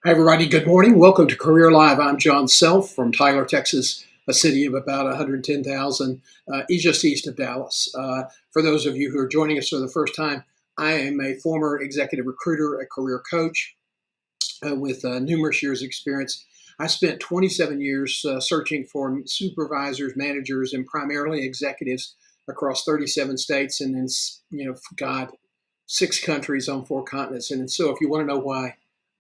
Hi, everybody. Good morning. Welcome to Career Live. I'm John Self from Tyler, Texas, a city of about 110,000, just east of Dallas. For those of you who are joining us for the first time, I am a former executive recruiter, a career coach with numerous years' experience. I spent 27 years searching for supervisors, managers, and primarily executives across 37 states, and then, God, 6 countries on 4 continents. And so, if you want to know why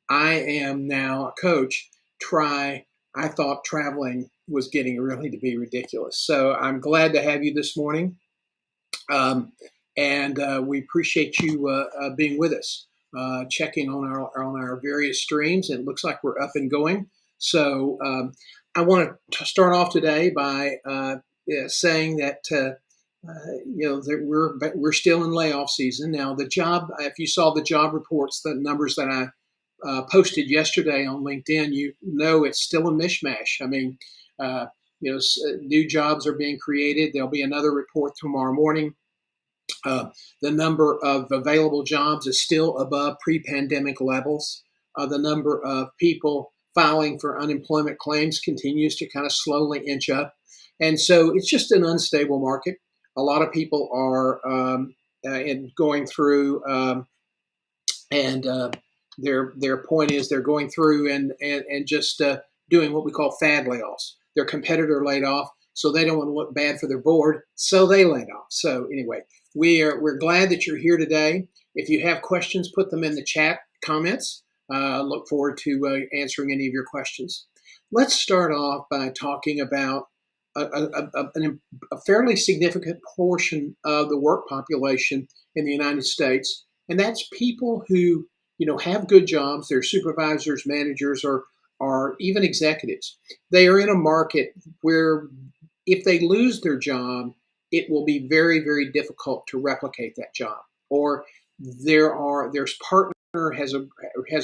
I am now a coach, I thought traveling was getting really to be ridiculous. So I'm glad to have you this morning. Um, and we appreciate you being with us, checking on our various streams. And it looks like we're up and going. So I want to start off today by saying that that we're still in layoff season now. The job, if you saw the job reports, the numbers that I posted yesterday on LinkedIn, you know it's still a mishmash. I mean, new jobs are being created. There'll be another report tomorrow morning. The number of available jobs is still above pre-pandemic levels. The number of people filing for unemployment claims continues to kind of slowly inch up. And so it's just an unstable market. A lot of people are going through and their point is they're going through and just doing what we call fad layoffs. Their competitor laid off, so they don't want to look bad for their board, so they laid off. So anyway, we're glad that you're here today. If you have questions, put them in the chat comments. Look forward to answering any of your questions. Let's start off by talking about a fairly significant portion of the work population in the United States, and that's people who have good jobs. They're supervisors, managers, or even executives. They are in a market where if they lose their job, it will be very, very difficult to replicate that job. Or there's partner has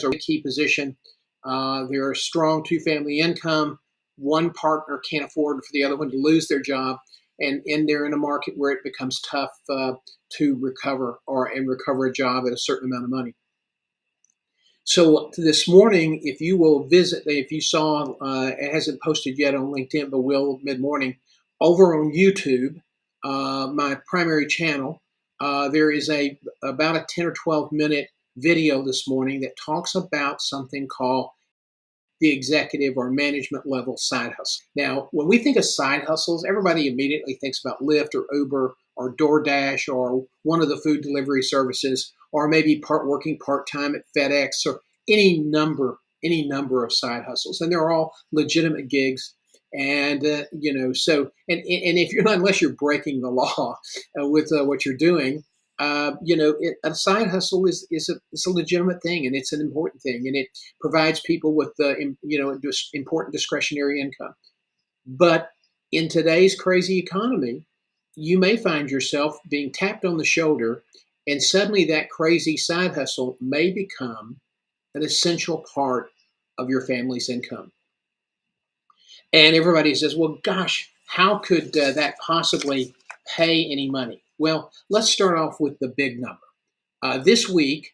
a key position. They're a strong two-family income. One partner can't afford for the other one to lose their job, and they're in a market where it becomes tough to recover a job at a certain amount of money. So this morning, if you will visit, if you saw, it hasn't posted yet on LinkedIn, but will mid-morning, over on YouTube, my primary channel, there is about a 10 or 12 minute video this morning that talks about something called the executive or management level side hustle. Now, when we think of side hustles, everybody immediately thinks about Lyft or Uber or DoorDash or one of the food delivery services, or maybe working part-time at FedEx, or any number of side hustles. And they're all legitimate gigs. And, if you're not, unless you're breaking the law with what you're doing, a side hustle is a legitimate thing, and it's an important thing, and it provides people with important discretionary income. But in today's crazy economy, you may find yourself being tapped on the shoulder, and suddenly that crazy side hustle may become an essential part of your family's income. And everybody says, well, gosh, how could that possibly pay any money? Well, let's start off with the big number. This week,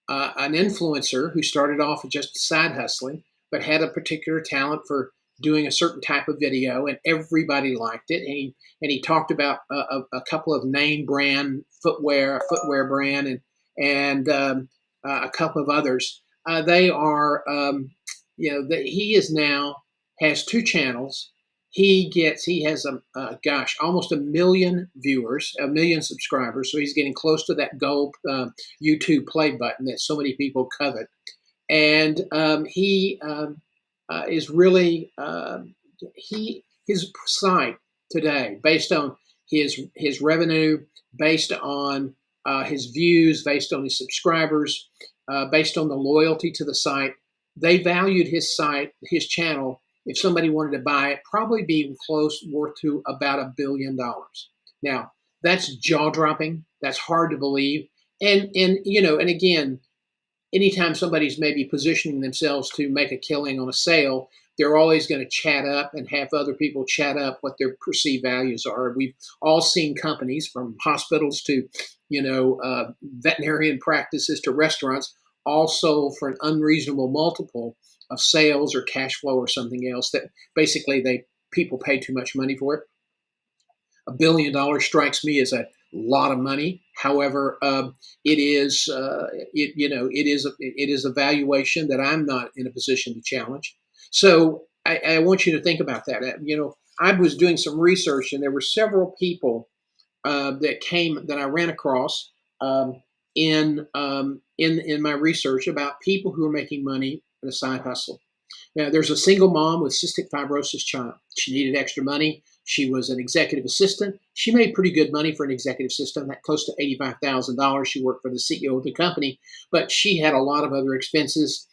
an influencer who started off just side hustling, but had a particular talent for doing a certain type of video, and everybody liked it. And he talked about a couple of name brand footwear brand, and a couple of others. They are, he is now has 2 channels. He has almost 1 million viewers, 1 million subscribers. So he's getting close to that gold YouTube play button that so many people covet. And he is really his site today, based on his revenue, based on his views, based on his subscribers, based on the loyalty to the site. They valued his his channel. If somebody wanted to buy it, probably be worth to about $1 billion. Now, that's jaw-dropping. That's hard to believe. And again, anytime somebody's maybe positioning themselves to make a killing on a sale, they're always going to chat up and have other people chat up what their perceived values are. We've all seen companies, from hospitals to, veterinarian practices to restaurants, all sold for an unreasonable multiple of sales or cash flow or something else that basically people pay too much money for it. $1 billion strikes me as a lot of money. However, it is it is a valuation that I'm not in a position to challenge. So I want you to think about that. I was doing some research, and there were several people that I ran across in my research about people who are making money in a side hustle. Now, there's a single mom with cystic fibrosis child. She needed extra money. She was an executive assistant. She made pretty good money for an executive assistant, that close to $85,000. She worked for the CEO of the company, but she had a lot of other expenses,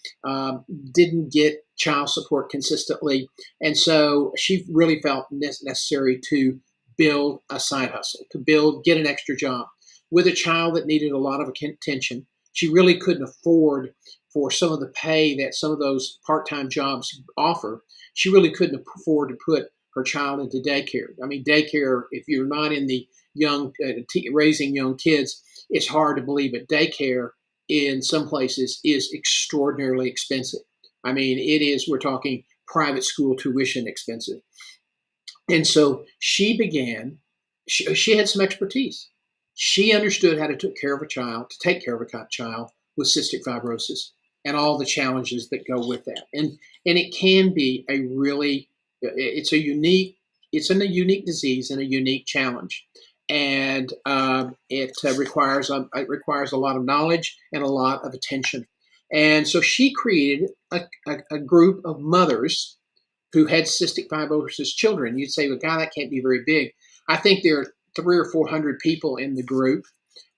didn't get child support consistently. And so she really felt necessary to build a side hustle, get an extra job. With a child that needed a lot of attention, she really couldn't afford for some of the pay that some of those part-time jobs offer. She really couldn't afford to put her child into daycare. I mean, daycare, if you're not in the raising young kids, it's hard to believe it. Daycare in some places is extraordinarily expensive. I mean, we're talking private school tuition expensive. And so she had some expertise. She understood how to take care of a child with cystic fibrosis and all the challenges that go with that. And it can be it's a unique disease and a unique challenge. And it requires a lot of knowledge and a lot of attention. And so she created a group of mothers who had cystic fibrosis children. You'd say, well, God, that can't be very big. I think there are 300 or 400 people in the group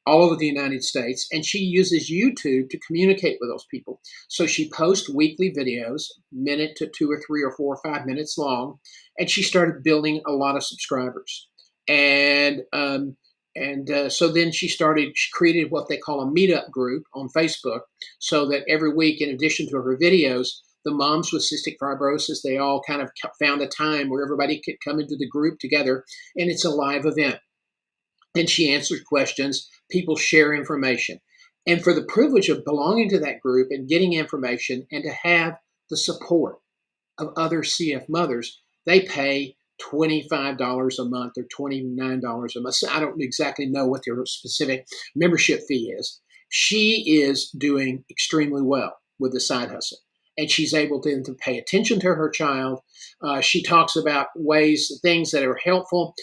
all over the United States, and she uses YouTube to communicate with those people. So she posts weekly videos, minute to 2 or 3 or 4 or 5 minutes long, and she started building a lot of subscribers. And so then she created what they call a meetup group on Facebook, so that every week, in addition to her videos, the moms with cystic fibrosis, they all kind of found a time where everybody could come into the group together, and it's a live event. And she answers questions. People share information. And for the privilege of belonging to that group and getting information and to have the support of other CF mothers, they pay $25 a month or $29 a month. I don't exactly know what their specific membership fee is. She is doing extremely well with the side hustle. And she's able to pay attention to her child. She talks about things that are helpful.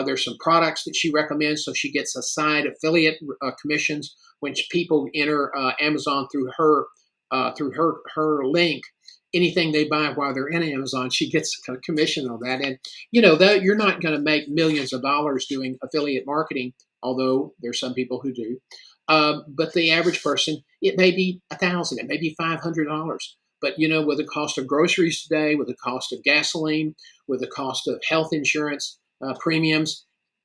There's some products that she recommends, so she gets a side affiliate commissions when people enter Amazon through her link. Anything they buy while they're in Amazon, she gets a commission on that. And you're not going to make millions of dollars doing affiliate marketing, although there's some people who do. But the average person, it may be $1,000, it may be $500. But, with the cost of groceries today, with the cost of gasoline, with the cost of health insurance premiums,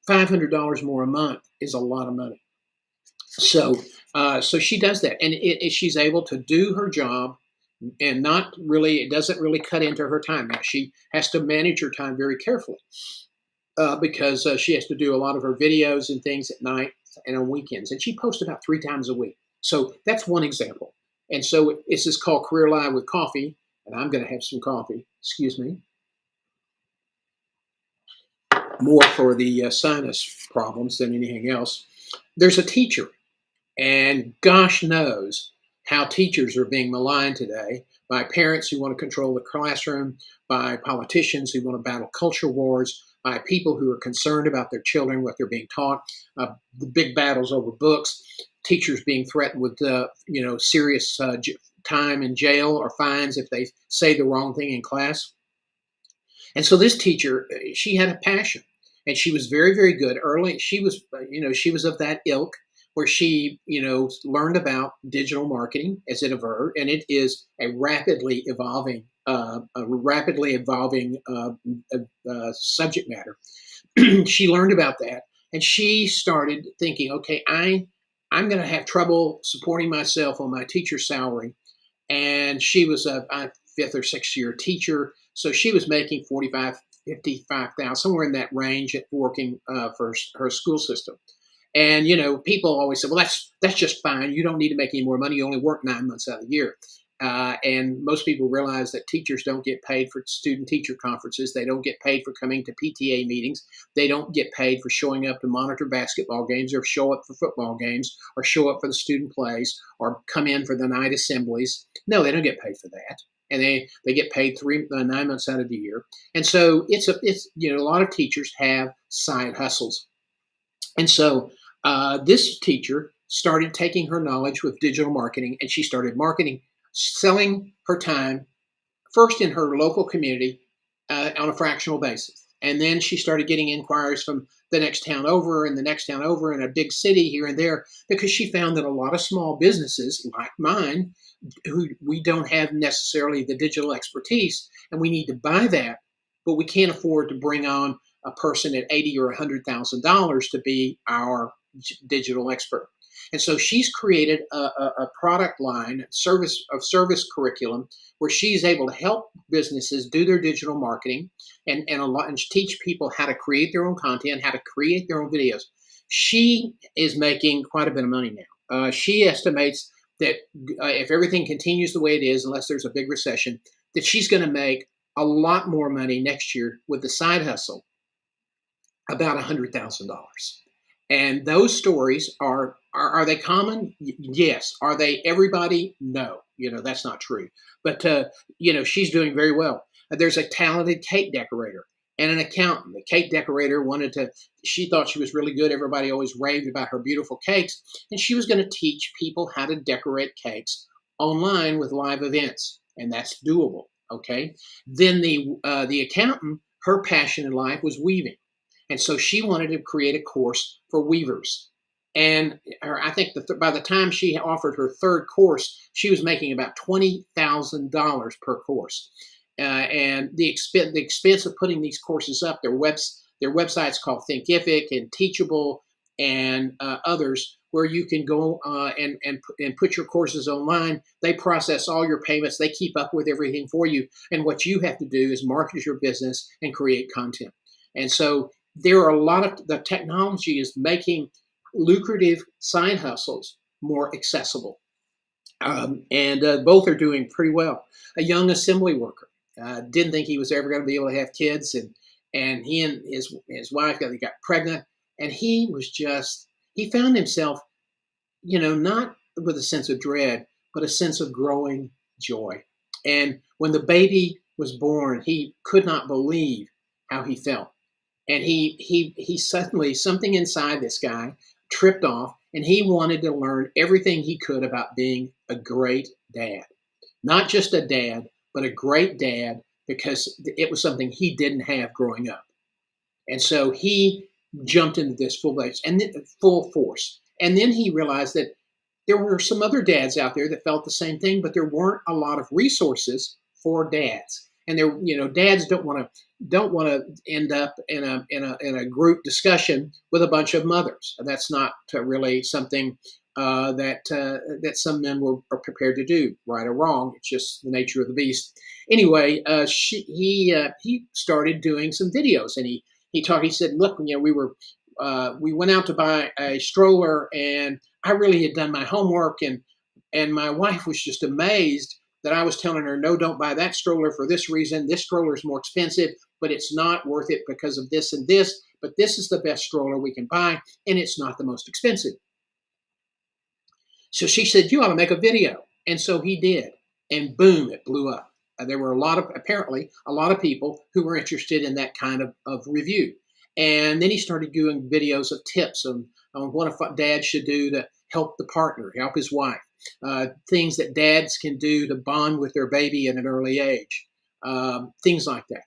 $500 more a month is a lot of money. So she does that. And she's able to do her job and it doesn't really cut into her time. Now, she has to manage her time very carefully because she has to do a lot of her videos and things at night and on weekends. And she posts about 3 times a week. So that's one example. And so this is called Career Live with Coffee, and I'm going to have some coffee. Excuse me. More for the sinus problems than anything else. There's a teacher, and gosh knows how teachers are being maligned today by parents who want to control the classroom, by politicians who want to battle culture wars, by people who are concerned about their children, what they're being taught, the big battles over books, teachers being threatened with serious time in jail or fines if they say the wrong thing in class. And so this teacher, she had a passion, and she was very, very good early. She was of that ilk where she, learned about digital marketing, as it averred, and it is a rapidly evolving subject matter. She learned about that, and she started thinking, okay, I'm going to have trouble supporting myself on my teacher's salary. And she was a 5th or 6th year teacher, so she was making $45,000, $55,000, somewhere in that range, at working for her school system. And people always say, well, that's just fine. You don't need to make any more money. You only work 9 months out of the year. And most people realize that teachers don't get paid for student-teacher conferences. They don't get paid for coming to PTA meetings. They don't get paid for showing up to monitor basketball games or show up for football games or show up for the student plays or come in for the night assemblies. No, they don't get paid for that. And they get paid 9 months out of the year. And so it's a lot of teachers have side hustles. And so this teacher started taking her knowledge with digital marketing, and she started selling her time first in her local community on a fractional basis. And then she started getting inquiries from the next town over and the next town over and a big city here and there, because she found that a lot of small businesses like mine, who we don't have necessarily the digital expertise, and we need to buy that, but we can't afford to bring on a person at $80,000 or $100,000 to be our digital expert. And so she's created a product line, service curriculum, where she's able to help businesses do their digital marketing and teach people how to create their own content, how to create their own videos. She is making quite a bit of money now. She estimates that if everything continues the way it is, unless there's a big recession, that she's going to make a lot more money next year with the side hustle, about $100,000. And those stories are they common? Yes. Are they everybody? No. That's not true. But she's doing very well. There's a talented cake decorator and an accountant. The cake decorator she thought she was really good. Everybody always raved about her beautiful cakes, and she was going to teach people how to decorate cakes online with live events, and that's doable. Okay. Then the accountant, her passion in life was weaving. And so she wanted to create a course for weavers. And I think by the time she offered her third course, she was making about $20,000 per course. And the expense of putting these courses up, their websites called Thinkific and Teachable and others, where you can go and put your courses online. They process all your payments. They keep up with everything for you. And what you have to do is market your business and create content. And so there are the technology is making lucrative side hustles more accessible. And both are doing pretty well. A young assembly worker didn't think he was ever going to be able to have kids. And he and his wife got pregnant. And he found himself, not with a sense of dread, but a sense of growing joy. And when the baby was born, he could not believe how he felt. And he suddenly, something inside this guy tripped off, and he wanted to learn everything he could about being a great dad. Not just a dad, but a great dad, because it was something he didn't have growing up. And so he jumped into this full force. And then he realized that there were some other dads out there that felt the same thing, but there weren't a lot of resources for dads. And dads don't want to end up in a group discussion with a bunch of mothers. That's not really something that some men are prepared to do, right or wrong. It's just the nature of the beast. Anyway, he started doing some videos, and he said, look, we went out to buy a stroller, and I really had done my homework, and my wife was just amazed that I was telling her, no, don't buy that stroller for this reason. This stroller is more expensive, but it's not worth it because of this and this. But this is the best stroller we can buy, and it's not the most expensive. So she said, you ought to make a video. And so he did. And boom, it blew up. There were apparently a lot of people who were interested in that kind of review. And then he started doing videos of tips on what a dad should do to help the partner, help his wife. Things that dads can do to bond with their baby at an early age, things like that.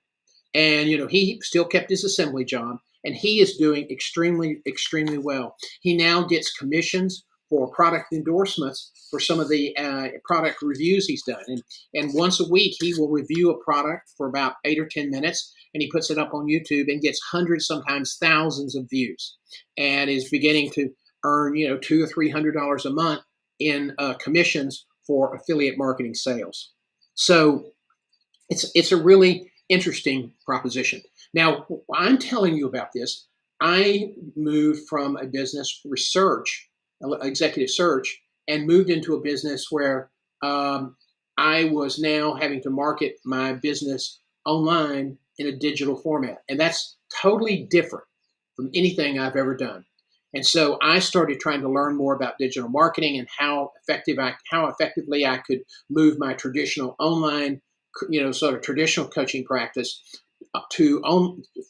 And, he still kept his assembly job, and he is doing extremely, extremely well. He now gets commissions for product endorsements for some of the product reviews he's done. And once a week, he will review a product for about 8 or 10 minutes, and he puts it up on YouTube and gets hundreds, sometimes thousands of views, and is beginning to earn, $200 or $300 a month in commissions for affiliate marketing sales. So it's a really interesting proposition. Now, I'm telling you about this. I moved from a business executive search, and moved into a business where I was now having to market my business online in a digital format. And that's totally different from anything I've ever done. And so I started trying to learn more about digital marketing and how effectively I could move my traditional online, sort of traditional coaching practice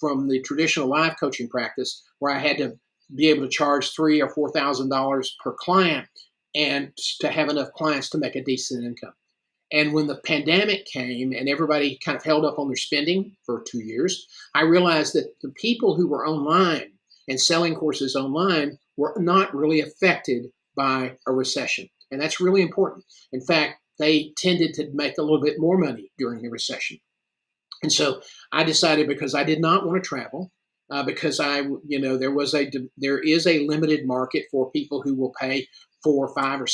from the traditional live coaching practice, where I had to be able to charge $3,000 or $4,000 per client, and to have enough clients to make a decent income. And when the pandemic came and everybody kind of held up on their spending for 2 years, I realized that the people who were online and selling courses online were not really affected by a recession. And that's really important. In fact, they tended to make a little bit more money during the recession. And so I decided, because I did not want to travel, because there is a limited market for people who will pay $4,000, $5,000, or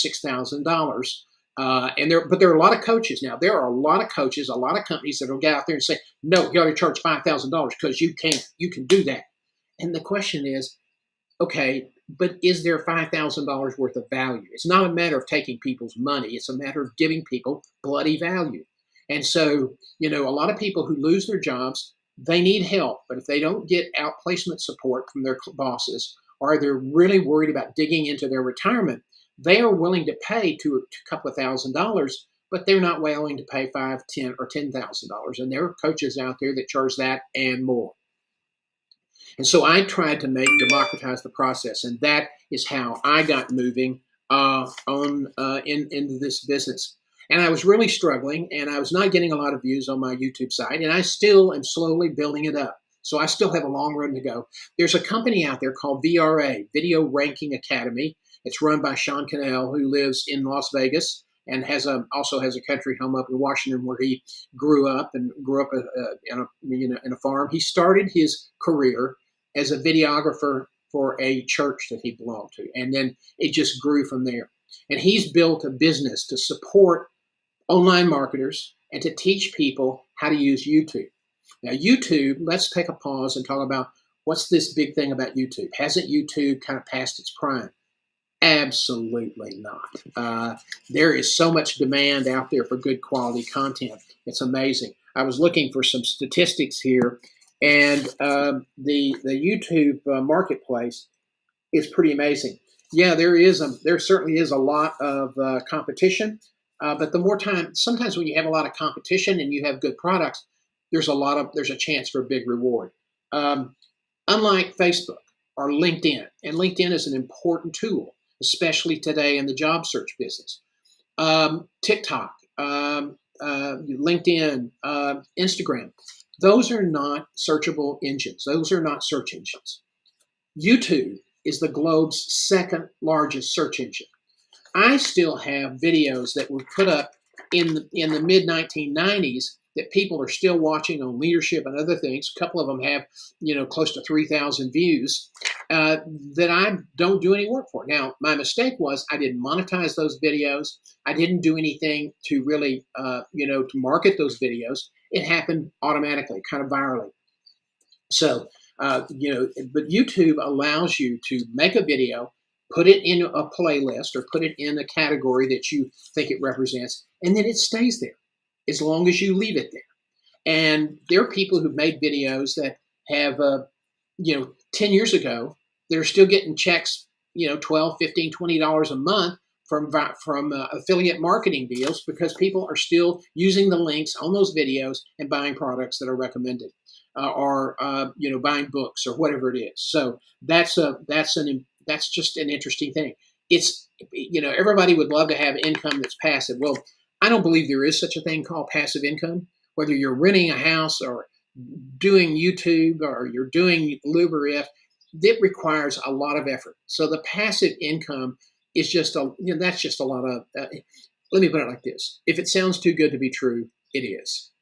$6,000. But there are a lot of coaches now. There are a lot of coaches, a lot of companies that will get out there and say, no, you ought to charge $5,000 because you can do that. And the question is, okay, but is there $5,000 worth of value? It's not a matter of taking people's money. It's a matter of giving people bloody value. And so, a lot of people who lose their jobs, they need help. But if they don't get outplacement support from their bosses, or they're really worried about digging into their retirement, they are willing to pay to a couple of $1,000s, but they're not willing to pay $5,000, $10,000, or $10,000. And there are coaches out there that charge that and more. And so I tried to democratize the process, and that is how I got moving into this business. And I was really struggling, and I was not getting a lot of views on my YouTube site, and I still am slowly building it up. So I still have a long road to go. There's a company out there called VRA, Video Ranking Academy. It's run by Sean Cannell, who lives in Las Vegas and also has a country home up in Washington, where he grew up in a farm. He started his career as a videographer for a church that he belonged to, and then it just grew from there. And he's built a business to support online marketers and to teach people how to use YouTube. Now, YouTube, let's take a pause and talk about what's this big thing about YouTube. Hasn't YouTube kind of passed its prime? Absolutely not. There is so much demand out there for good quality content. It's amazing. I was looking for some statistics here, and the YouTube marketplace is pretty amazing. Yeah, there certainly is a lot of competition, but sometimes when you have a lot of competition and you have good products, there's a chance for a big reward. Unlike Facebook or LinkedIn, and LinkedIn is an important tool, especially today in the job search business. TikTok, LinkedIn, Instagram, those are not searchable engines. Those are not search engines. YouTube is the globe's second largest search engine. I still have videos that were put up in the mid 1990s that people are still watching on leadership and other things. A couple of them have, close to 3,000 views that I don't do any work for. Now, my mistake was I didn't monetize those videos. I didn't do anything to really, to market those videos. It happened automatically, kind of virally. So, but YouTube allows you to make a video, put it in a playlist or put it in a category that you think it represents, and then it stays there as long as you leave it there. And there are people who've made videos that have, 10 years ago, they're still getting checks, $12, $15, $20 a month from affiliate marketing deals, because people are still using the links on those videos and buying products that are recommended, or buying books or whatever it is. So that's just an interesting thing. It's, everybody would love to have income that's passive. Well, I don't believe there is such a thing called passive income. Whether you're renting a house or doing YouTube or you're doing Lubrief, it requires a lot of effort. So the passive income is that's just a lot of, let me put it like this. If it sounds too good to be true, it is.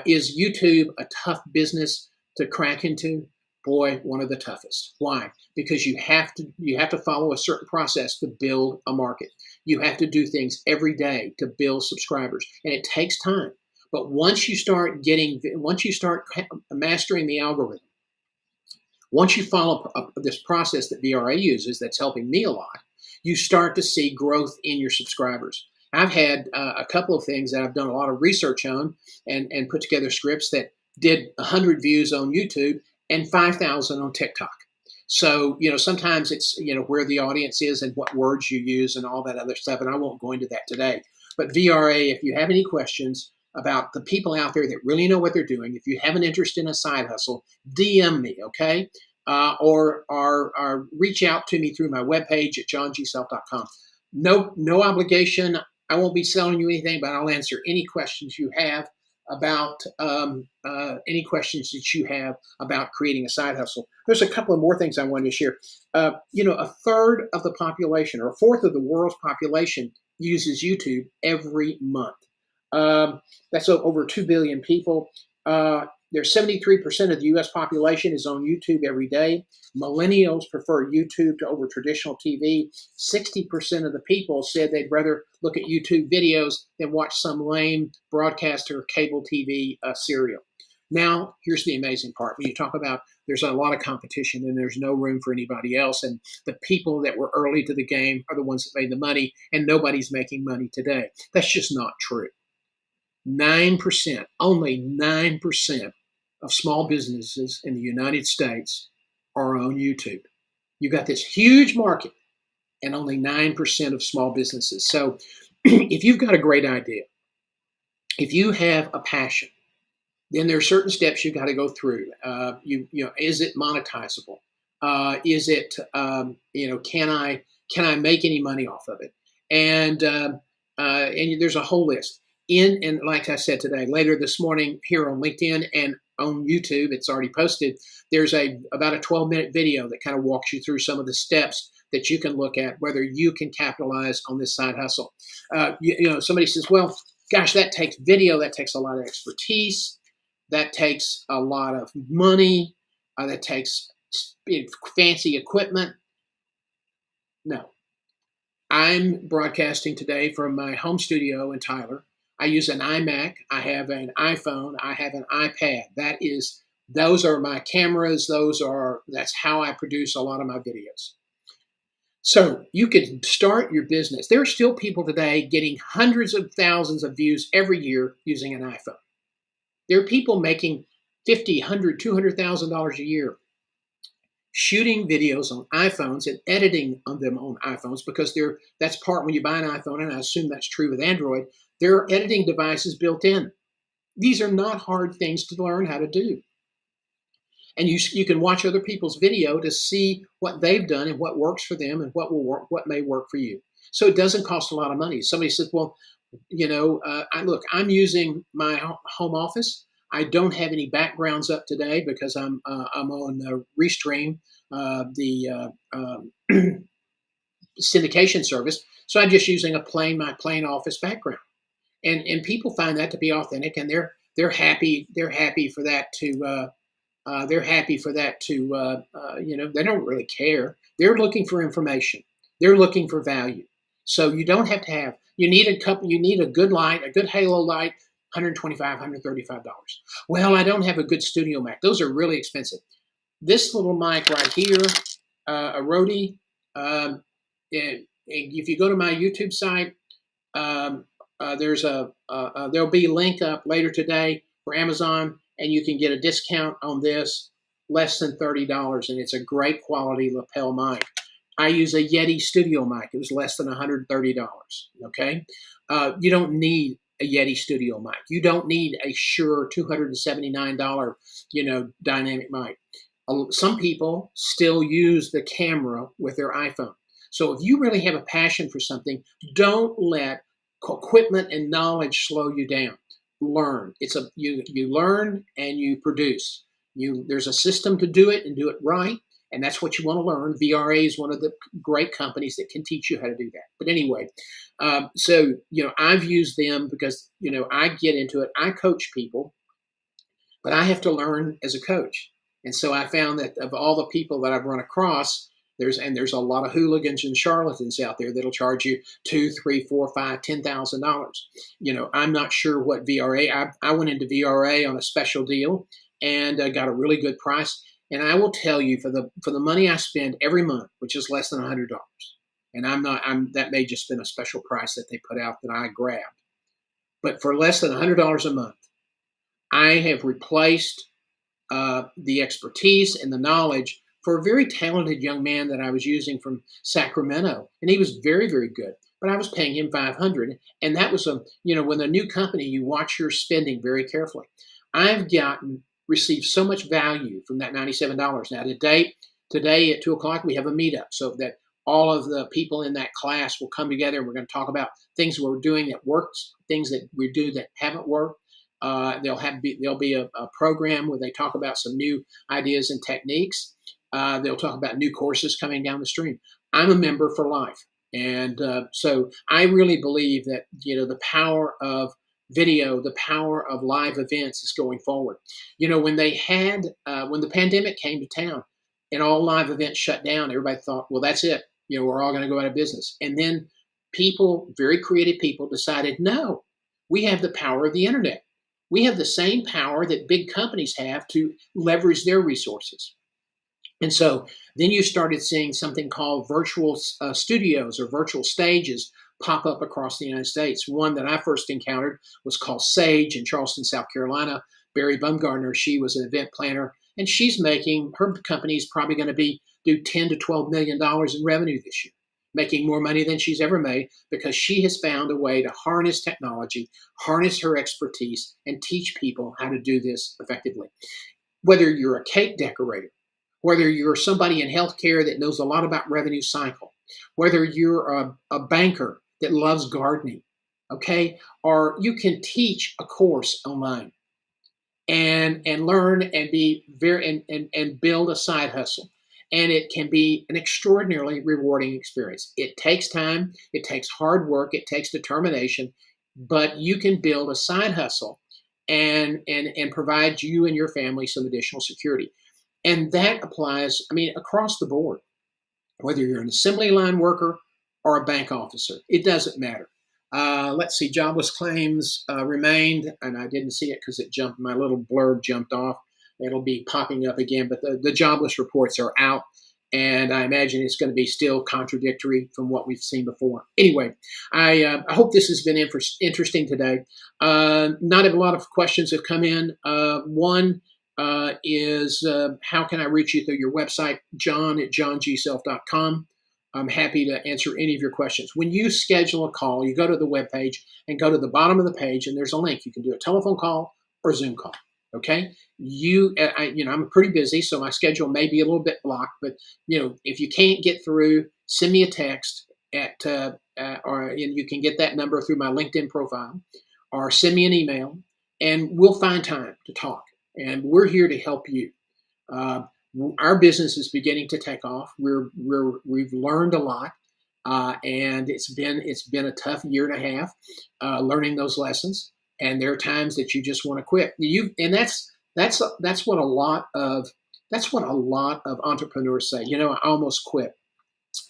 Is YouTube a tough business to crack into? Boy, one of the toughest. Why? Because you have to follow a certain process to build a market. You have to do things every day to build subscribers, and it takes time. But once you start mastering the algorithm, once you follow this process that VRA uses, that's helping me a lot, you start to see growth in your subscribers. I've had a couple of things that I've done a lot of research on and put together scripts that did 100 views on YouTube and 5,000 on TikTok. So, sometimes it's, where the audience is and what words you use and all that other stuff. And I won't go into that today. But VRA, if you have any questions about the people out there that really know what they're doing, if you have an interest in a side hustle, DM me, okay? Or reach out to me through my webpage at johngself.com. No obligation. I won't be selling you anything, but I'll answer any questions you have about creating a side hustle. There's a couple of more things I wanted to share. A third of the population, or a fourth of the world's population, uses YouTube every month. That's over 2 billion people. There's 73% of the U.S. population is on YouTube every day. Millennials prefer YouTube to over traditional TV. 60% of the people said they'd rather look at YouTube videos than watch some lame broadcaster cable TV serial. Now, here's the amazing part. When you talk about there's a lot of competition and there's no room for anybody else, and the people that were early to the game are the ones that made the money, and nobody's making money today. That's just not true. 9%, only 9% of small businesses in the United States are on YouTube. You got this huge market and only 9% of small businesses. So if you've got a great idea, if you have a passion, then there are certain steps you've got to go through. Is it monetizable? Is it, can I make any money off of it? And there's a whole list. And like I said today, later this morning here on LinkedIn and on YouTube, it's already posted. There's about a 12-minute video that kind of walks you through some of the steps that you can look at whether you can capitalize on this side hustle. Somebody says, well, gosh, that takes video, that takes a lot of expertise, that takes a lot of money, that takes fancy equipment. No. I'm broadcasting today from my home studio in Tyler. I use an iMac, I have an iPhone, I have an iPad. Those are my cameras, that's how I produce a lot of my videos. So you can start your business. There are still people today getting hundreds of thousands of views every year using an iPhone. There are people making $50,000, $100,000, $200,000 a year shooting videos on iPhones and editing on them on iPhones, because that's part when you buy an iPhone, and I assume that's true with Android, there are editing devices built in. These are not hard things to learn how to do. And you can watch other people's video to see what they've done and what works for them and what will work, what may work for you. So it doesn't cost a lot of money. Somebody says, well, I'm using my home office. I don't have any backgrounds up today because I'm on Restream, the syndication service. So I'm just using my plain office background, and people find that to be authentic, and they're happy for that to they don't really care. They're looking for information. They're looking for value. So you don't have to have. You need a good light, a good halo light. $125, $135. Well, I don't have a good studio mic. Those are really expensive. This little mic right here, a Rode, if you go to my YouTube site, there'll be a link up later today for Amazon, and you can get a discount on this, less than $30, and it's a great quality lapel mic. I use a Yeti studio mic. It was less than $130. Okay, you don't need a Yeti studio mic. You don't need a Shure $279, dynamic mic. Some people still use the camera with their iPhone. So if you really have a passion for something, don't let equipment and knowledge slow you down. Learn. You learn and you produce. There's a system to do it and do it right. And that's what you want to learn. VRA is one of the great companies that can teach you how to do that. But anyway, I've used them because, I get into it. I coach people, but I have to learn as a coach. And so I found that of all the people that I've run across, there's a lot of hooligans and charlatans out there that'll charge you $2,000, $3,000, $4,000, $10,000. I'm not sure what VRA. I went into VRA on a special deal and got a really good price. And I will tell you, for the money I spend every month, which is less than $100, And that may just been a special price that they put out that I grabbed. But for less than $100 a month, I have replaced the expertise and the knowledge for a very talented young man that I was using from Sacramento, and he was very, very good. But I was paying him 500, and that was with a new company, you watch your spending very carefully. I've received so much value from that $97. Now today at 2:00 we have a meetup, so that all of the people in that class will come together, and we're going to talk about things we're doing that works, things that we do that haven't worked. There'll be a program where they talk about some new ideas and techniques. They'll talk about new courses coming down the stream. I'm a member for life, and so I really believe that the power of video, the power of live events is going forward. When the pandemic came to town and all live events shut down, everybody thought, well, that's it. We're all going to go out of business. And then very creative people decided, no, we have the power of the internet. We have the same power that big companies have to leverage their resources. And so then you started seeing something called virtual studios or virtual stages pop up across the United States. One that I first encountered was called Sage in Charleston, South Carolina. Barry Bumgardner, she was an event planner, and her company is probably going to do $10 to $12 million in revenue this year, making more money than she's ever made because she has found a way to harness technology, harness her expertise, and teach people how to do this effectively. Whether you're a cake decorator, whether you're somebody in healthcare that knows a lot about revenue cycle, whether you're a banker that loves gardening, okay, or you can teach a course online and learn and be and build a side hustle. And it can be an extraordinarily rewarding experience. It takes time, it takes hard work, it takes determination, but you can build a side hustle and provide you and your family some additional security. And that applies, across the board, whether you're an assembly line worker or a bank officer, it doesn't matter. Let's see, jobless claims remained, and I didn't see it because my little blurb jumped off. It'll be popping up again, but the jobless reports are out, and I imagine it's going to be still contradictory from what we've seen before. Anyway, I hope this has been interesting today. Not a lot of questions have come in. One is how can I reach you through your website, john@johngself.com. I'm happy to answer any of your questions. When you schedule a call, you go to the webpage and go to the bottom of the page, and there's a link. You can do a telephone call or Zoom call. Okay, I'm pretty busy, so my schedule may be a little bit blocked. But if you can't get through, send me a text or you can get that number through my LinkedIn profile, or send me an email, and we'll find time to talk. And we're here to help you. Our business is beginning to take off. We've learned a lot, and it's been a tough year and a half learning those lessons. And there are times that you just want to quit. That's what a lot of entrepreneurs say. I almost quit.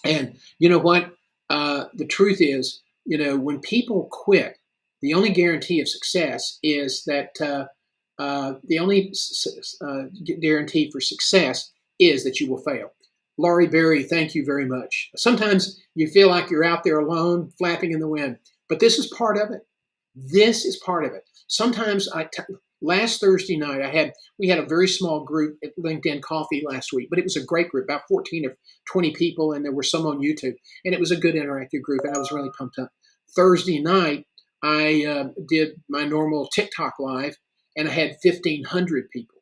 And you know what? The truth is, when people quit, the only guarantee of success is that the only guarantee for success is that you will fail. Laurie Berry, thank you very much. Sometimes you feel like you're out there alone, flapping in the wind, but this is part of it. This is part of it. Sometimes last Thursday night, we had a very small group at LinkedIn Coffee last week, but it was a great group, about 14 or 20 people, and there were some on YouTube, and it was a good interactive group, and I was really pumped up. Thursday night, I did my normal TikTok live, and I had 1,500 people.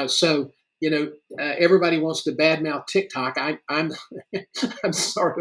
So everybody wants to badmouth TikTok. I'm I'm sort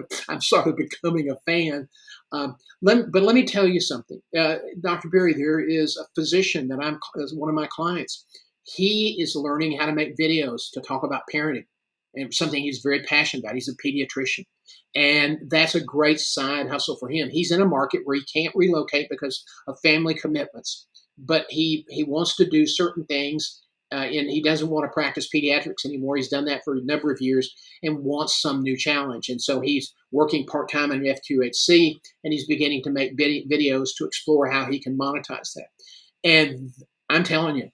of becoming a fan. But let me tell you something, Dr. Berry. There is a physician that as one of my clients. He is learning how to make videos to talk about parenting, and something he's very passionate about. He's a pediatrician, and that's a great side hustle for him. He's in a market where he can't relocate because of family commitments, but he wants to do certain things. And he doesn't want to practice pediatrics anymore. He's done that for a number of years and wants some new challenge. And so he's working part-time in FQHC, and he's beginning to make videos to explore how he can monetize that. And I'm telling you,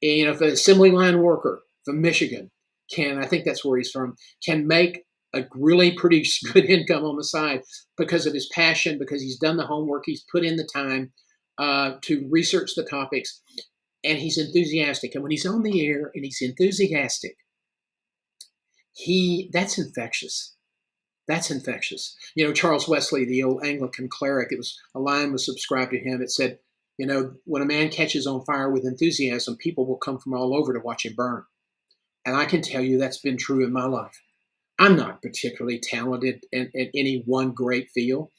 if an assembly line worker from Michigan I think that's where he's from, can make a really pretty good income on the side because of his passion, because he's done the homework, he's put in the time to research the topics, and he's enthusiastic. And when he's on the air and he's enthusiastic, that's infectious. That's infectious. Charles Wesley, the old Anglican cleric, a line was subscribed to him. It said, when a man catches on fire with enthusiasm, people will come from all over to watch him burn. And I can tell you that's been true in my life. I'm not particularly talented in any one great field.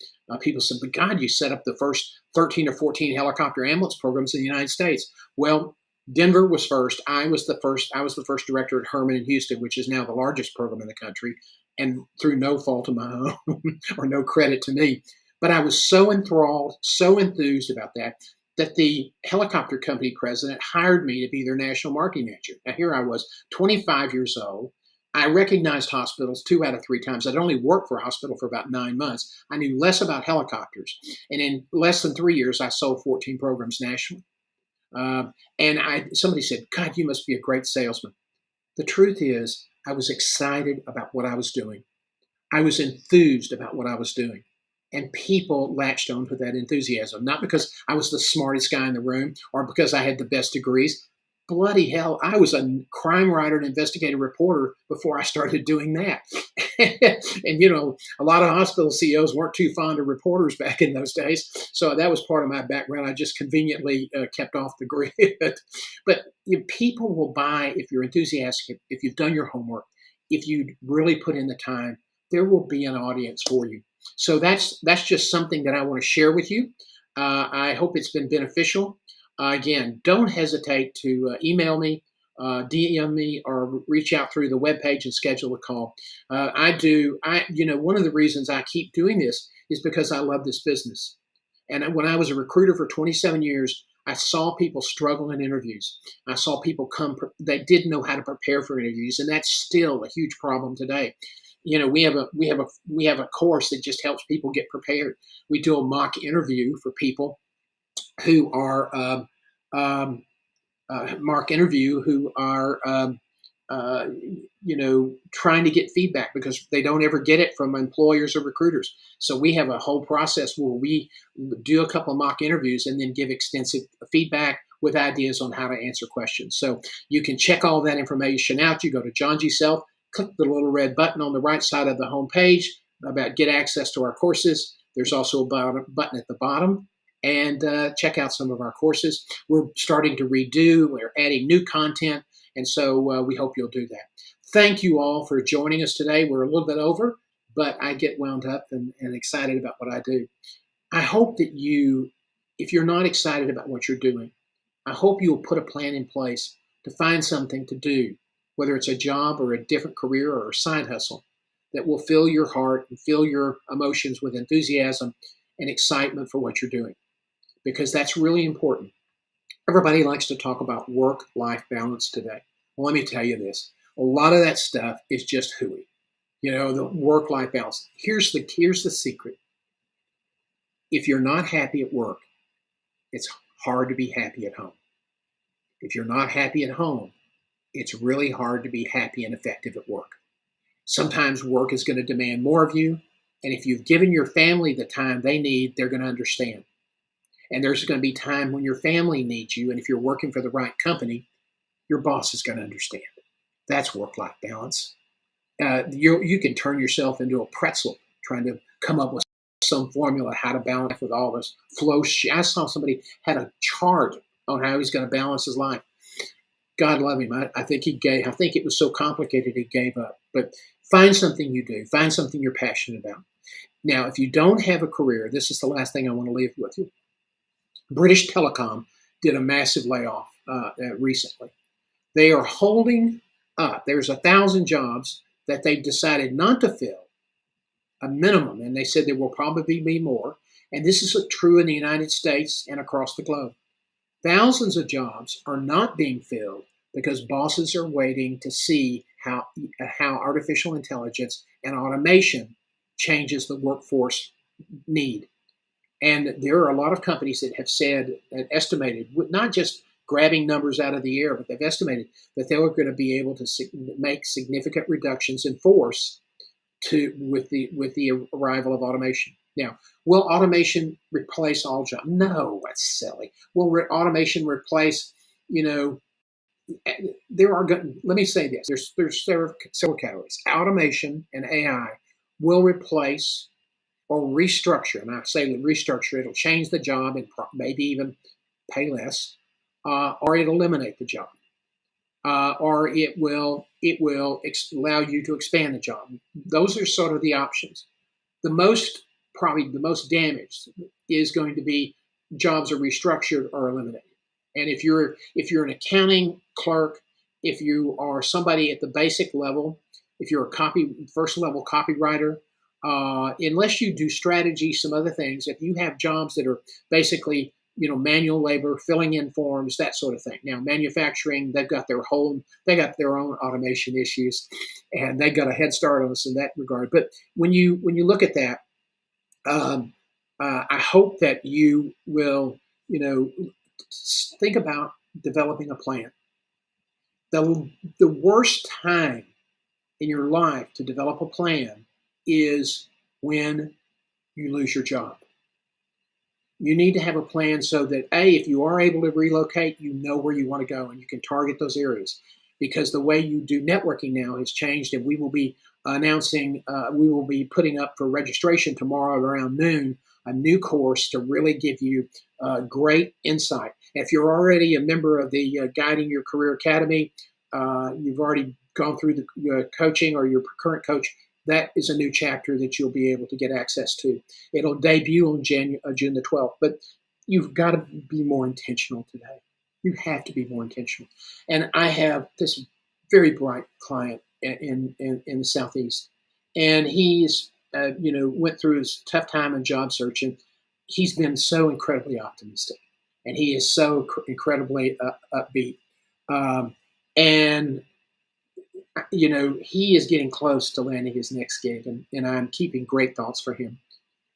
People said, but God, you set up the first 13 or 14 helicopter ambulance programs in the United States. Well, Denver was first. I was the first director at Herman in Houston, which is now the largest program in the country, and through no fault of my own or no credit to me. But I was so enthralled, so enthused about that the helicopter company president hired me to be their national marketing manager. Now, here I was, 25 years old. I recognized hospitals 2 out of 3 times. I'd only worked for a hospital for about 9 months. I knew less about helicopters. And in less than 3 years, I sold 14 programs nationally. Somebody said, God, you must be a great salesman. The truth is, I was excited about what I was doing. I was enthused about what I was doing. And people latched on to that enthusiasm, not because I was the smartest guy in the room or because I had the best degrees. Bloody hell, I was a crime writer and investigative reporter before I started doing that. And, a lot of hospital CEOs weren't too fond of reporters back in those days. So that was part of my background. I just conveniently kept off the grid. But people will buy if you're enthusiastic, if you've done your homework, if you really put in the time, there will be an audience for you. So that's just something that I want to share with you. I hope it's been beneficial. Again, don't hesitate to email me, DM me, or reach out through the webpage and schedule a call. One of the reasons I keep doing this is because I love this business. And when I was a recruiter for 27 years, I saw people struggle in interviews. I saw people that didn't know how to prepare for interviews, and that's still a huge problem today. We have a course that just helps people get prepared. We do a mock interview for people who are trying to get feedback because they don't ever get it from employers or recruiters. So we have a whole process where we do a couple of mock interviews and then give extensive feedback with ideas on how to answer questions. So you can check all that information out. You go to John G. Self, click the little red button on the right side of the home page about get access to our courses. There's also a button at the bottom, and check out some of our courses. We're starting to redo. We're adding new content, and so we hope you'll do that. Thank you all for joining us today. We're a little bit over, but I get wound up and excited about what I do. I hope that if you're not excited about what you're doing, I hope you'll put a plan in place to find something to do, whether it's a job or a different career or a side hustle, that will fill your heart and fill your emotions with enthusiasm and excitement for what you're doing, because that's really important. Everybody likes to talk about work-life balance today. Well, let me tell you this. A lot of that stuff is just hooey. The work-life balance. Here's the secret. If you're not happy at work, it's hard to be happy at home. If you're not happy at home, it's really hard to be happy and effective at work. Sometimes work is going to demand more of you, and if you've given your family the time they need, they're going to understand. And there's going to be time when your family needs you, and if you're working for the right company, your boss is going to understand. That's work-life balance. You can turn yourself into a pretzel trying to come up with some formula how to balance with all this flow. I saw somebody had a chart on how he's going to balance his life. God love him. I think it was so complicated he gave up. But find something you do. Find something you're passionate about. Now, if you don't have a career, this is the last thing I want to leave with you. British Telecom did a massive layoff recently. They are holding up. There's 1,000 jobs that they've decided not to fill, a minimum, and they said there will probably be more. And this is true in the United States and across the globe. Thousands of jobs are not being filled because bosses are waiting to see how artificial intelligence and automation changes the workforce need. And there are a lot of companies that have said and estimated, not just grabbing numbers out of the air, but they've estimated that they are going to be able to make significant reductions in force with the arrival of automation. Now, will automation replace all jobs? No, that's silly. Will automation replace, you know, there are let me say this. There's several categories. Automation and AI will replace or restructure. And I say restructure, it'll change the job and maybe even pay less, or it'll eliminate the job, or it will allow you to expand the job. Those are sort of the options. Probably the most damaged is going to be jobs are restructured or eliminated. And if you're an accounting clerk, if you are somebody at the basic level, if you're a first level copywriter, unless you do strategy, some other things, if you have jobs that are basically manual labor, filling in forms, that sort of thing. Now, manufacturing, they got their own automation issues, and they got a head start on us in that regard. But when you look at that, I hope that you will, think about developing a plan. The worst time in your life to develop a plan is when you lose your job. You need to have a plan so that, if you are able to relocate, you know where you want to go and you can target those areas. Because the way you do networking now has changed, and we will be putting up for registration tomorrow around noon a new course to really give you great insight. If you're already a member of the Guiding Your Career Academy, you've already gone through the coaching, or your current coach, that is a new chapter that you'll be able to get access to. It'll debut on June the 12th, but you've got to be more intentional today. You have to be more intentional. And I have this very bright client in the Southeast, and he's went through his tough time in job search, and he's been so incredibly optimistic, and he is so incredibly upbeat, and he is getting close to landing his next gig, and I'm keeping great thoughts for him.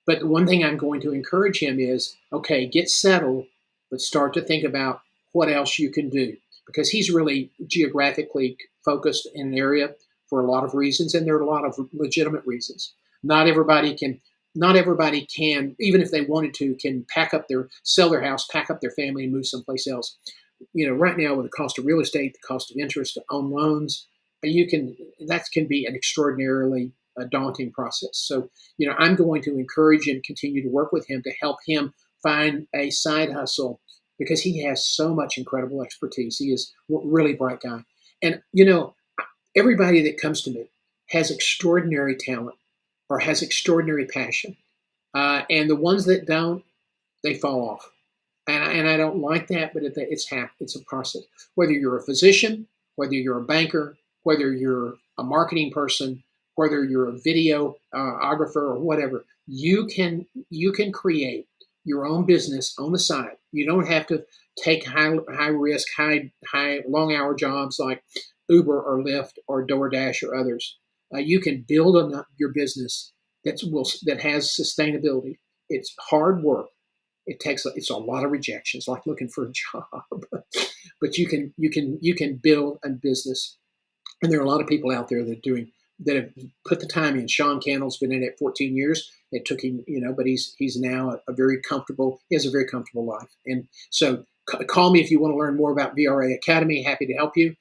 But one thing I'm going to encourage him is, okay, get settled, but start to think about what else you can do, because he's really geographically focused in an area for a lot of reasons, and there are a lot of legitimate reasons. Not everybody can, even if they wanted to, can sell their house, pack up their family, and move someplace else. Right now, with the cost of real estate, the cost of interest on loans, that can be an extraordinarily daunting process. So, I'm going to encourage and continue to work with him to help him find a side hustle, because he has so much incredible expertise. He is a really bright guy. And, everybody that comes to me has extraordinary talent or has extraordinary passion. And the ones that don't, they fall off. And I don't like that, but it's a process. Whether you're a physician, whether you're a banker, whether you're a marketing person, whether you're a videographer or whatever, you can create your own business on the side. You don't have to take high risk, long hour jobs like Uber or Lyft or DoorDash or others. You can build your business that has sustainability. It's hard work. It's a lot of rejections, like looking for a job, but you can build a business. And there are a lot of people out there that have put the time in. Sean Cannell's been in it 14 years. It took him, but he's now he has a very comfortable life. And so call me if you want to learn more about VRA Academy. Happy to help you.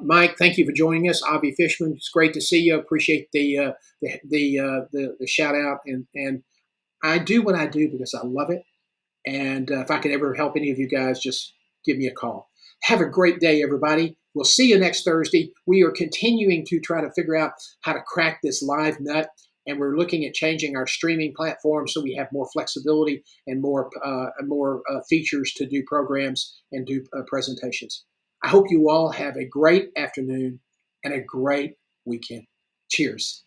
Mike, thank you for joining us. Avi Fishman, it's great to see you. Appreciate the shout out. And I do what I do because I love it. And if I can ever help any of you guys, just give me a call. Have a great day, everybody. We'll see you next Thursday. We are continuing to try to figure out how to crack this live nut, and we're looking at changing our streaming platform so we have more flexibility and more features to do programs and do presentations. I hope you all have a great afternoon and a great weekend. Cheers.